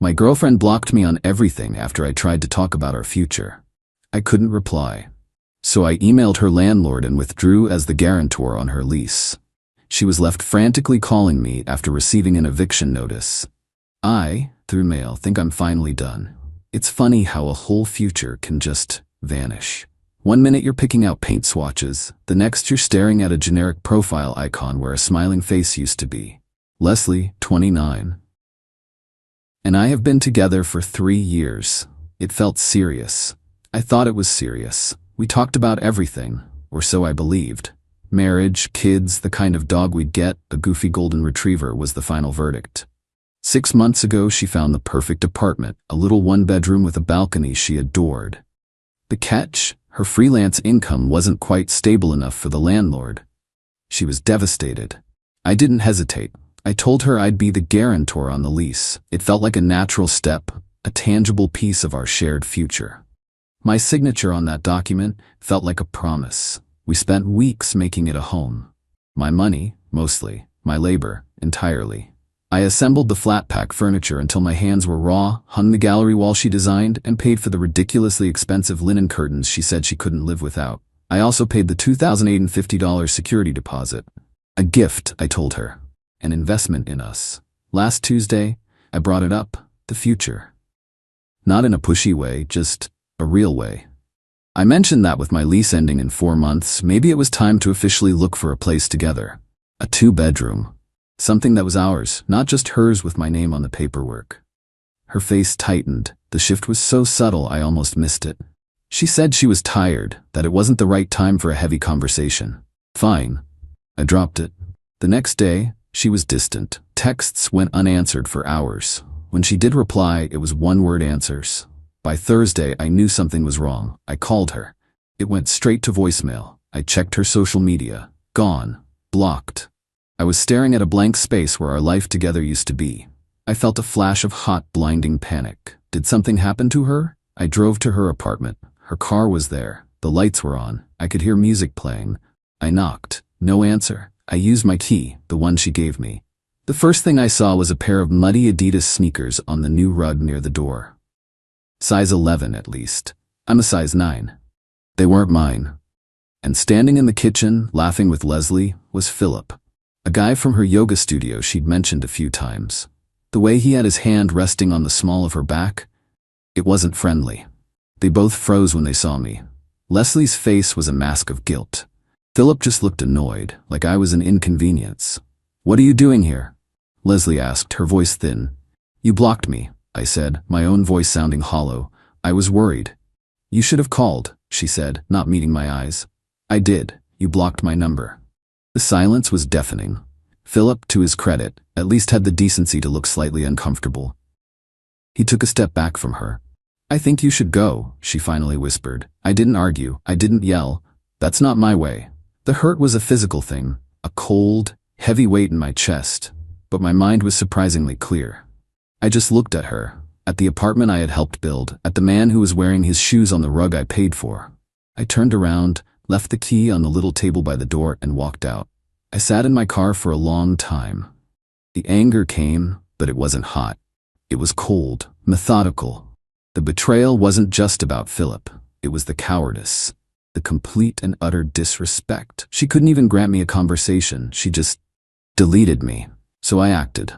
My girlfriend blocked me on everything after I tried to talk about our future. I couldn't reply. So I emailed her landlord and withdrew as the guarantor on her lease. She was left frantically calling me after receiving an eviction notice. I, through mail, think I'm finally done. It's funny how a whole future can just vanish. One minute you're picking out paint swatches, the next you're staring at a generic profile icon where a smiling face used to be. Leslie, 29. And I have been together for 3 years. It felt serious. I thought it was serious. We talked about everything, or so I believed. Marriage, kids, the kind of dog we'd get, a goofy golden retriever was the final verdict. 6 months ago, she found the perfect apartment, a little one-bedroom with a balcony she adored. The catch? Her freelance income wasn't quite stable enough for the landlord. She was devastated. I didn't hesitate. I told her I'd be the guarantor on the lease. It felt like a natural step, a tangible piece of our shared future. My signature on that document felt like a promise. We spent weeks making it a home. My money, mostly. My labor, entirely. I assembled the flat-pack furniture until my hands were raw, hung the gallery wall she designed, and paid for the ridiculously expensive linen curtains she said she couldn't live without. I also paid the $2,050 security deposit. A gift, I told her. An investment in us. Last Tuesday, I brought it up, the future. Not in a pushy way, just a real way. I mentioned that with my lease ending in 4 months, maybe it was time to officially look for a place together. A 2-bedroom. Something that was ours, not just hers with my name on the paperwork. Her face tightened. The shift was so subtle I almost missed it. She said she was tired, that it wasn't the right time for a heavy conversation. Fine. I dropped it. The next day, she was distant. Texts went unanswered for hours. When she did reply, it was one-word answers. By Thursday, I knew something was wrong. I called her. It went straight to voicemail. I checked her social media. Gone. Blocked. I was staring at a blank space where our life together used to be. I felt a flash of hot, blinding panic. Did something happen to her? I drove to her apartment. Her car was there. The lights were on. I could hear music playing. I knocked. No answer. I used my key, the one she gave me. The first thing I saw was a pair of muddy Adidas sneakers on the new rug near the door. Size 11 at least. I'm a size 9. They weren't mine. And standing in the kitchen, laughing with Leslie, was Philip. A guy from her yoga studio she'd mentioned a few times. The way he had his hand resting on the small of her back, it wasn't friendly. They both froze when they saw me. Leslie's face was a mask of guilt. Philip just looked annoyed, like I was an inconvenience. "What are you doing here?" Leslie asked, her voice thin. "You blocked me," I said, my own voice sounding hollow. I was worried. "You should have called," she said, not meeting my eyes. "I did. You blocked my number." The silence was deafening. Philip, to his credit, at least had the decency to look slightly uncomfortable. He took a step back from her. "I think you should go," she finally whispered. I didn't argue. I didn't yell. That's not my way. The hurt was a physical thing, a cold, heavy weight in my chest, but my mind was surprisingly clear. I just looked at her, at the apartment I had helped build, at the man who was wearing his shoes on the rug I paid for. I turned around, left the key on the little table by the door, and walked out. I sat in my car for a long time. The anger came, but it wasn't hot. It was cold, methodical. The betrayal wasn't just about Philip. It was the cowardice, the complete and utter disrespect. She couldn't even grant me a conversation. She just deleted me. So I acted.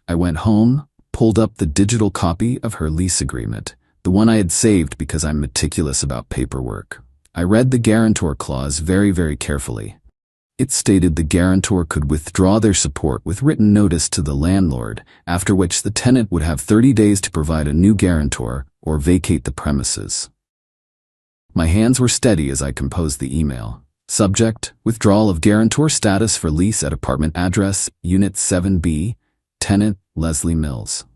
I went home, pulled up the digital copy of her lease agreement, the one I had saved because I'm meticulous about paperwork. I read the guarantor clause very, very carefully. It stated the guarantor could withdraw their support with written notice to the landlord, after which the tenant would have 30 days to provide a new guarantor or vacate the premises. My hands were steady as I composed the email. Subject: withdrawal of guarantor status for lease at apartment address, Unit 7B, tenant, Leslie Mills.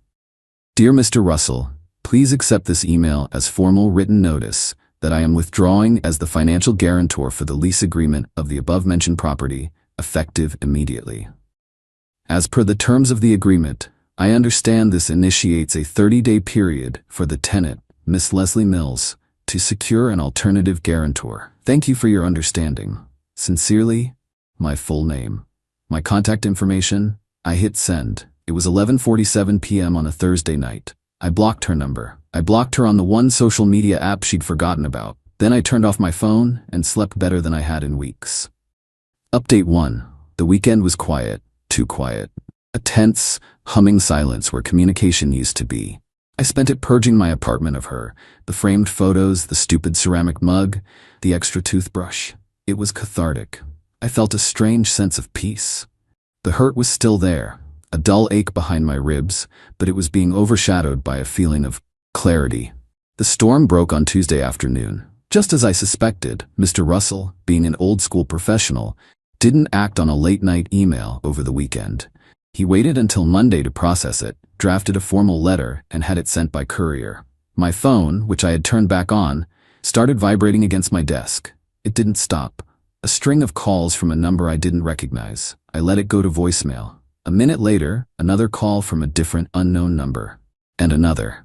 Dear Mr. Russell, please accept this email as formal written notice that I am withdrawing as the financial guarantor for the lease agreement of the above-mentioned property, effective immediately. As per the terms of the agreement, I understand this initiates a 30-day period for the tenant, Miss Leslie Mills, to secure an alternative guarantor. Thank you for your understanding. Sincerely, my full name. My contact information. I hit send. It was 11:47 p.m. on a Thursday night. I blocked her number. I blocked her on the one social media app she'd forgotten about. Then I turned off my phone and slept better than I had in weeks. Update 1. The weekend was quiet. Too quiet. A tense, humming silence where communication used to be. I spent it purging my apartment of her, the framed photos, the stupid ceramic mug, the extra toothbrush. It was cathartic. I felt a strange sense of peace. The hurt was still there, a dull ache behind my ribs, but it was being overshadowed by a feeling of clarity. The storm broke on Tuesday afternoon. Just as I suspected, Mr. Russell, being an old-school professional, didn't act on a late-night email over the weekend. He waited until Monday to process it, drafted a formal letter, and had it sent by courier. My phone, which I had turned back on, started vibrating against my desk. It didn't stop. A string of calls from a number I didn't recognize. I let it go to voicemail. A minute later, another call from a different unknown number. And another.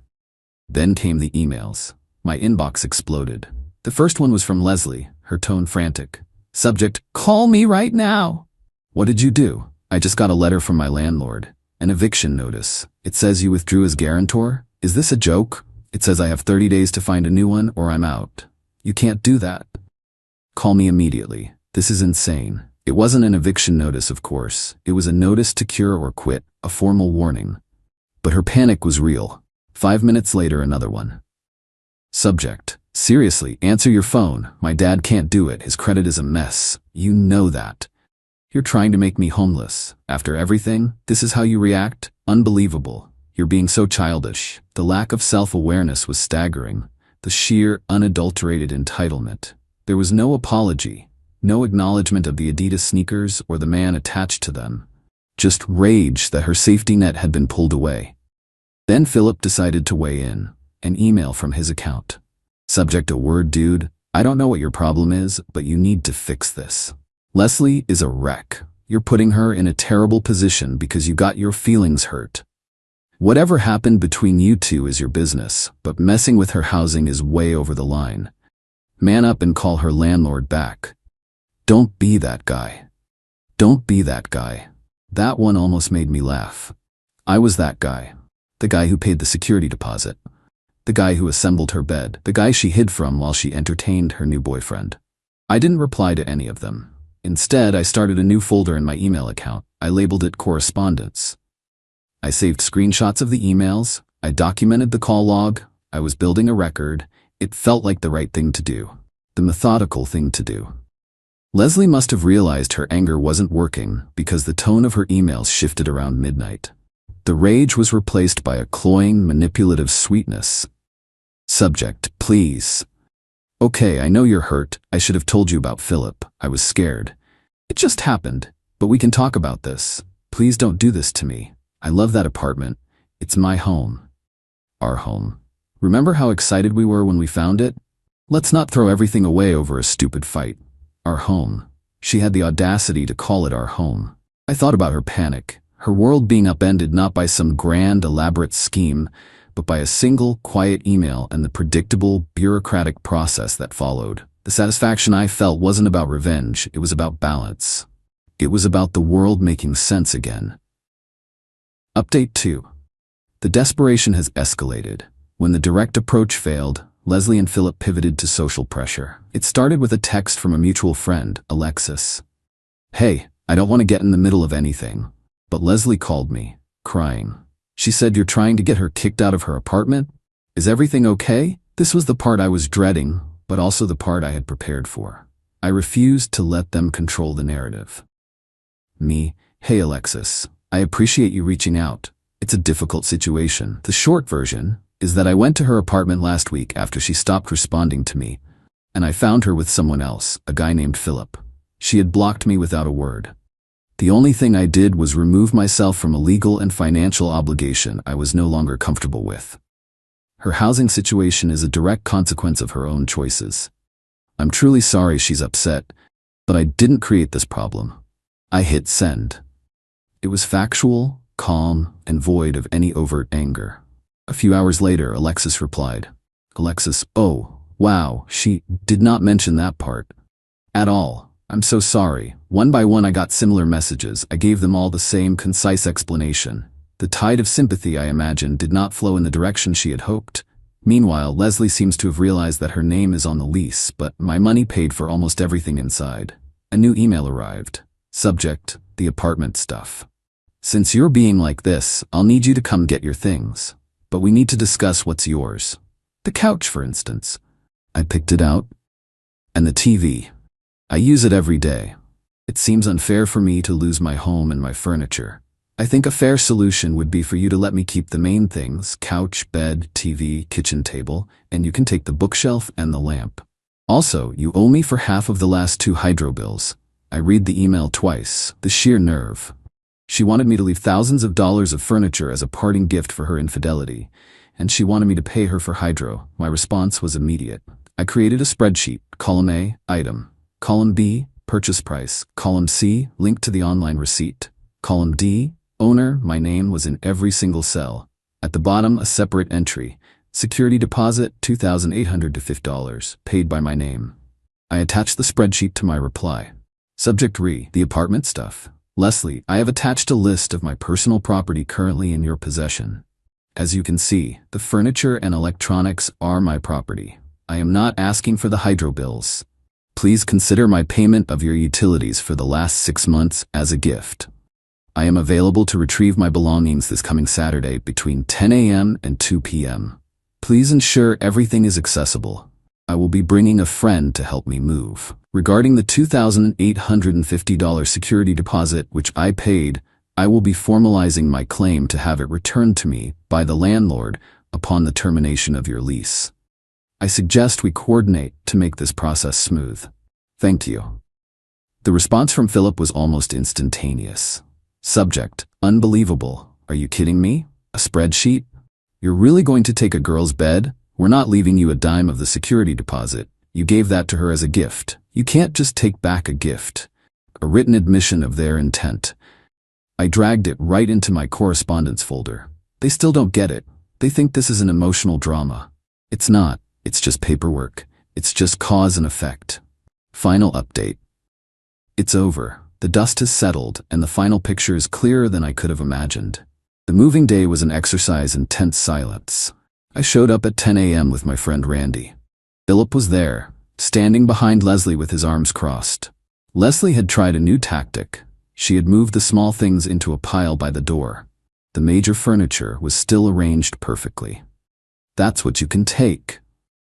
Then came the emails. My inbox exploded. The first one was from Leslie, her tone frantic. Subject, "Call me right now." What did you do? I just got a letter from my landlord. An eviction notice. It says you withdrew as guarantor? Is this a joke? It says I have 30 days to find a new one or I'm out. You can't do that. Call me immediately. This is insane. It wasn't an eviction notice, of course. It was a notice to cure or quit, a formal warning. But her panic was real. 5 minutes later, another one. Subject, seriously, answer your phone. My dad can't do it. His credit is a mess. You know that. You're trying to make me homeless. After everything, this is how you react? Unbelievable. You're being so childish. The lack of self-awareness was staggering. The sheer, unadulterated entitlement. There was no apology, no acknowledgement of the Adidas sneakers or the man attached to them. Just rage that her safety net had been pulled away. Then Philip decided to weigh in. An email from his account. Subject, a word, dude. I don't know what your problem is, but you need to fix this. Leslie is a wreck. You're putting her in a terrible position because you got your feelings hurt. Whatever happened between you two is your business, but messing with her housing is way over the line. Man up and call her landlord back. Don't be that guy. Don't be that guy. That one almost made me laugh. I was that guy. The guy who paid the security deposit. The guy who assembled her bed. The guy she hid from while she entertained her new boyfriend. I didn't reply to any of them. Instead, I started a new folder in my email account. I labeled it Correspondence. I saved screenshots of the emails. I documented the call log. I was building a record. It felt like the right thing to do. The methodical thing to do. Leslie must have realized her anger wasn't working because the tone of her emails shifted around midnight. The rage was replaced by a cloying, manipulative sweetness. Subject, please. Okay, I know you're hurt. I should have told you about Philip. I was scared. It just happened, but we can talk about this. Please don't do this to me. I love that apartment. It's my home. Our home. Remember how excited we were when we found it? Let's not throw everything away over a stupid fight. Our home. She had the audacity to call it our home. I thought about her panic, her world being upended not by some grand, elaborate scheme, but by a single, quiet email and the predictable, bureaucratic process that followed. The satisfaction I felt wasn't about revenge, it was about balance. It was about the world making sense again. Update 2. The desperation has escalated. When the direct approach failed, Leslie and Philip pivoted to social pressure. It started with a text from a mutual friend, Alexis. Hey, I don't want to get in the middle of anything, but Leslie called me, crying. She said you're trying to get her kicked out of her apartment? Is everything okay? This was the part I was dreading, but also the part I had prepared for. I refused to let them control the narrative. Me, hey Alexis, I appreciate you reaching out. It's a difficult situation. The short version is that I went to her apartment last week after she stopped responding to me, and I found her with someone else, a guy named Philip. She had blocked me without a word. The only thing I did was remove myself from a legal and financial obligation I was no longer comfortable with. Her housing situation is a direct consequence of her own choices. I'm truly sorry she's upset, but I didn't create this problem. I hit send. It was factual, calm, and void of any overt anger. A few hours later, Alexis replied. Alexis, oh, wow, she did not mention that part. At all. I'm so sorry. One by one I got similar messages. I gave them all the same concise explanation. The tide of sympathy, I imagined, did not flow in the direction she had hoped. Meanwhile, Leslie seems to have realized that her name is on the lease, but my money paid for almost everything inside. A new email arrived. Subject: the apartment stuff. Since you're being like this, I'll need you to come get your things. But we need to discuss what's yours. The couch, for instance. I picked it out. And the TV. I use it every day. It seems unfair for me to lose my home and my furniture. I think a fair solution would be for you to let me keep the main things: couch, bed, TV, kitchen table, and you can take the bookshelf and the lamp. Also, you owe me for half of the last 2 hydro bills. I read the email twice. The sheer nerve. She wanted me to leave thousands of dollars of furniture as a parting gift for her infidelity, and she wanted me to pay her for hydro. My response was immediate. I created a spreadsheet. Column A, item. Column B, purchase price. Column C, link to the online receipt. Column D, owner. My name was in every single cell. At the bottom, a separate entry. Security deposit, $2,850, paid by my name. I attached the spreadsheet to my reply. Subject: the apartment stuff. Leslie, I have attached a list of my personal property currently in your possession. As you can see, the furniture and electronics are my property. I am not asking for the hydro bills. Please consider my payment of your utilities for the last 6 months as a gift. I am available to retrieve my belongings this coming Saturday between 10 a.m. and 2 p.m. Please ensure everything is accessible. I will be bringing a friend to help me move. Regarding the $2,850 security deposit which I paid, I will be formalizing my claim to have it returned to me by the landlord upon the termination of your lease. I suggest we coordinate to make this process smooth. Thank you. The response from Philip was almost instantaneous. Subject: unbelievable. Are you kidding me? A spreadsheet? You're really going to take a girl's bed? We're not leaving you a dime of the security deposit. You gave that to her as a gift. You can't just take back a gift. A written admission of their intent. I dragged it right into my correspondence folder. They still don't get it. They think this is an emotional drama. It's not. It's just paperwork. It's just cause and effect. Final update. It's over. The dust has settled, and the final picture is clearer than I could have imagined. The moving day was an exercise in tense silence. I showed up at 10 a.m. with my friend Randy. Philip was there, standing behind Leslie with his arms crossed. Leslie had tried a new tactic. She had moved the small things into a pile by the door. The major furniture was still arranged perfectly. "That's what you can take,"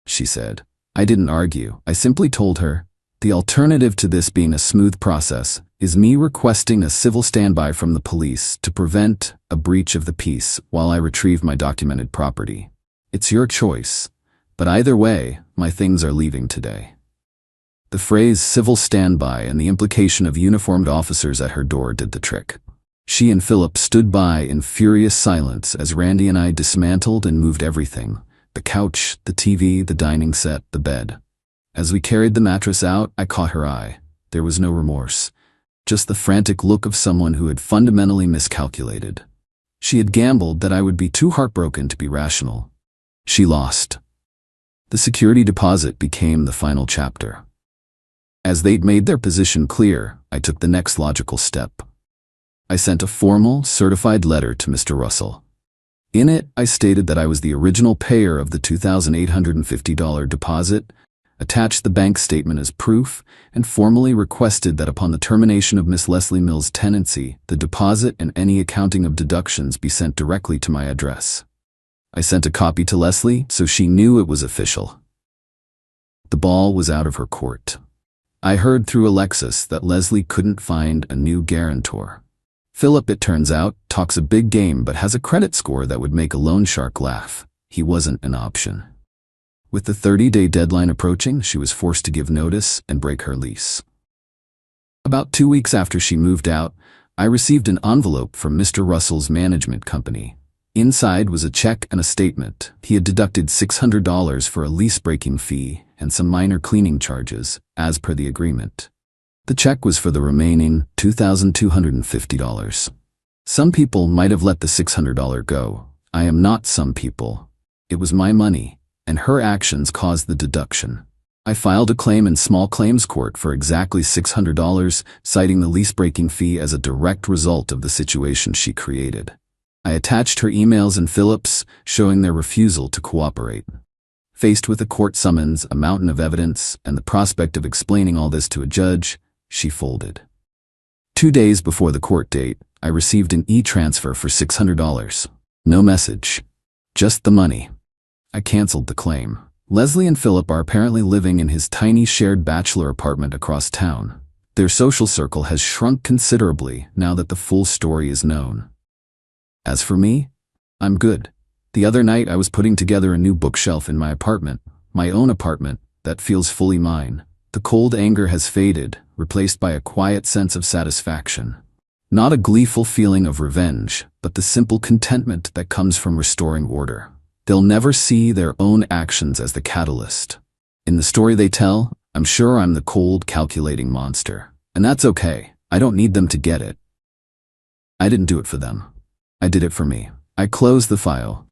she said. I didn't argue. I simply told her, the alternative to this being a smooth process is me requesting a civil standby from the police to prevent a breach of the peace while I retrieve my documented property. It's your choice, but either way, my things are leaving today. The phrase civil standby and the implication of uniformed officers at her door did the trick. She and Philip stood by in furious silence as Randy and I dismantled and moved everything: the couch, the TV, the dining set, the bed. As we carried the mattress out, I caught her eye. There was no remorse, just the frantic look of someone who had fundamentally miscalculated. She had gambled that I would be too heartbroken to be rational. She lost. The security deposit became the final chapter. As they'd made their position clear, I took the next logical step. I sent a formal, certified letter to Mr. Russell. In it, I stated that I was the original payer of the $2,850 deposit, attached the bank statement as proof, and formally requested that upon the termination of Miss Leslie Mill's tenancy, the deposit and any accounting of deductions be sent directly to my address. I sent a copy to Leslie so she knew it was official. The ball was out of her court. I heard through Alexis that Leslie couldn't find a new guarantor. Philip, it turns out, talks a big game but has a credit score that would make a loan shark laugh. He wasn't an option. With the 30-day deadline approaching, she was forced to give notice and break her lease. About 2 weeks after she moved out, I received an envelope from Mr. Russell's management company. Inside was a check and a statement. He had deducted $600 for a lease-breaking fee and some minor cleaning charges, as per the agreement. The check was for the remaining $2,250. Some people might have let the $600 go. I am not some people. It was my money, and her actions caused the deduction. I filed a claim in small claims court for exactly $600, citing the lease-breaking fee as a direct result of the situation she created. I attached her emails and Philip's, showing their refusal to cooperate. Faced with a court summons, a mountain of evidence, and the prospect of explaining all this to a judge, she folded. 2 days before the court date, I received an e-transfer for $600. No message. Just the money. I canceled the claim. Leslie and Philip are apparently living in his tiny shared bachelor apartment across town. Their social circle has shrunk considerably now that the full story is known. As for me, I'm good. The other night I was putting together a new bookshelf in my apartment, my own apartment, that feels fully mine. The cold anger has faded, replaced by a quiet sense of satisfaction. Not a gleeful feeling of revenge, but the simple contentment that comes from restoring order. They'll never see their own actions as the catalyst. In the story they tell, I'm sure I'm the cold, calculating monster. And that's okay. I don't need them to get it. I didn't do it for them. I did it for me. I closed the file,